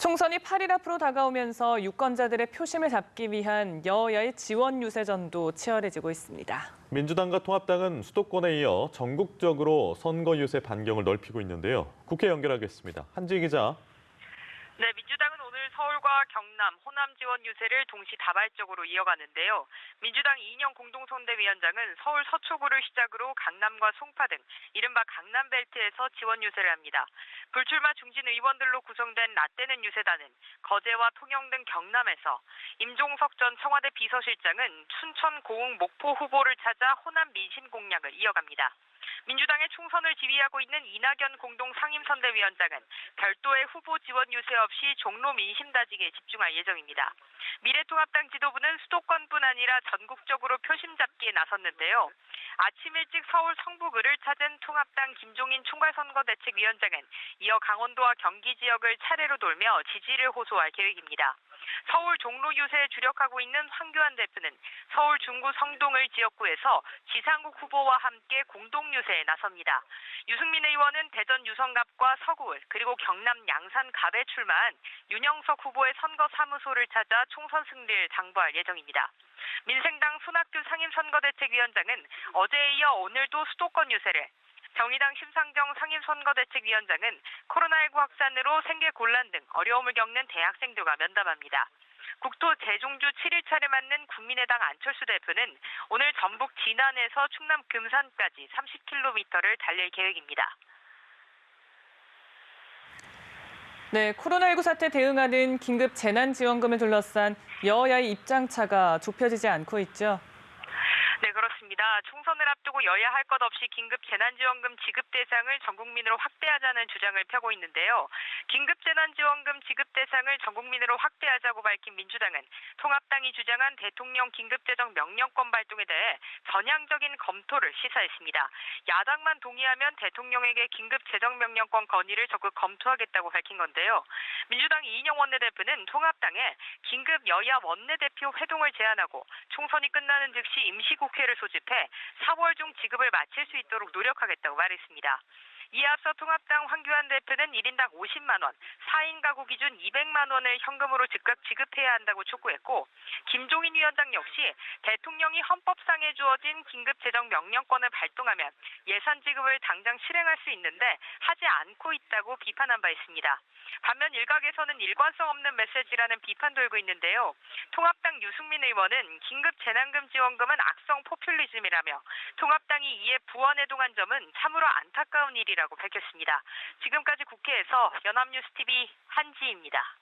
총선이 8일 앞으로 다가오면서 유권자들의 표심을 잡기 위한 여야의 지원 유세전도 치열해지고 있습니다. 민주당과 통합당은 수도권에 이어 전국적으로 선거 유세 반경을 넓히고 있는데요. 국회 연결하겠습니다. 한지 기자. 네, 민주당은 오늘 서울과 경남, 호남 지원 유세를 동시다발적으로 이어가는데요. 민주당 이인영 공동선대위원장은 서울 서초구를 시작으로 강남과 송파 등 이른바 강남벨트에서 지원 유세를 합니다. 불출마 중진 의원들로 구성된 라떼는 유세단은 거제와 통영 등 경남에서, 임종석 전 청와대 비서실장은 춘천, 고흥, 목포 후보를 찾아 호남 민심 공략을 이어갑니다. 민주당의 총선을 지휘하고 있는 이낙연 공동상임선대위원장은 별도의 후보 지원 유세 없이 종로 민심 다지기에 집중할 예정입니다. 미래통합당 지도부는 수도권뿐 아니라 전국적으로 표심 잡기에 나섰는데요. 아침 일찍 서울 성북을을 찾은 통합당 김종인 총괄선거대책위원장은 이어 강원도와 경기 지역을 차례로 돌며 지지를 호소할 계획입니다. 서울 종로 유세에 주력하고 있는 황교안 대표는 서울 중구 성동을 지역구에서 지상국 후보와 함께 공동 유세에 나섭니다. 유승민 의원은 대전 유성갑과 서구을 그리고 경남 양산갑에 출마한 윤영석 후보의 선거 사무소를 찾아 총선 승리를 당부할 예정입니다. 민생당 손학규 상임선거대책위원장은 어제에 이어 오늘도 수도권 유세를, 정의당 심상정 상임선거대책위원장은 코로나19 확산으로 생계 곤란 등 어려움을 겪는 대학생들과 면담합니다. 국토 재종주 7일차를 맞는 국민의당 안철수 대표는 오늘 전북 진안에서 충남 금산까지 30km를 달릴 계획입니다. 네, 코로나19 사태 대응하는 긴급 재난지원금을 둘러싼 여야의 입장차가 좁혀지지 않고 있죠. 네, 그렇습니다. 총선을 앞두고 여야 할 것 없이 긴급 재난지원금 지급 대상을 전 국민으로 확대하자는 주장을 펴고 있는데요. 긴급 재난지원금 지급 대상을 전 국민으로 확대하자고 밝힌 민주당은 통합당이 주장한 대통령 긴급재정 명령권 발동에 대해 전향적인 검토를 시사했습니다. 야당만 동의하면 대통령에게 긴급재정명령권 건의를 적극 검토하겠다고 밝힌 건데요. 민주당 이인영 원내대표는 통합당에 긴급 여야 원내대표 회동을 제안하고 총선이 끝나는 즉시 임시국회를 소집해 4월 중 지급을 마칠 수 있도록 노력하겠다고 말했습니다. 이에 앞서 통합당 황교안 대표는 1인당 50만 원, 4인 가구 기준 200만 원을 현금으로 즉각 지급해야 한다고 촉구했고, 김종인 위원장 역시 대통령이 헌법상에 주어진 긴급재정명령권을 발동하면 예산 지급을 당장 실행할 수 있는데 하지 않고 있다고 비판한 바 있습니다. 반면 일각에서는 일관성 없는 메시지라는 비판도 일고 있는데요. 통합당 유승민 의원은 긴급 재난금 지원금은 악성 포퓰리즘이라며 통합당이 이에 부원해동한 점은 참으로 안타까운 일이라고 밝혔습니다. 지금까지 국회에서 연합뉴스TV 한지입니다.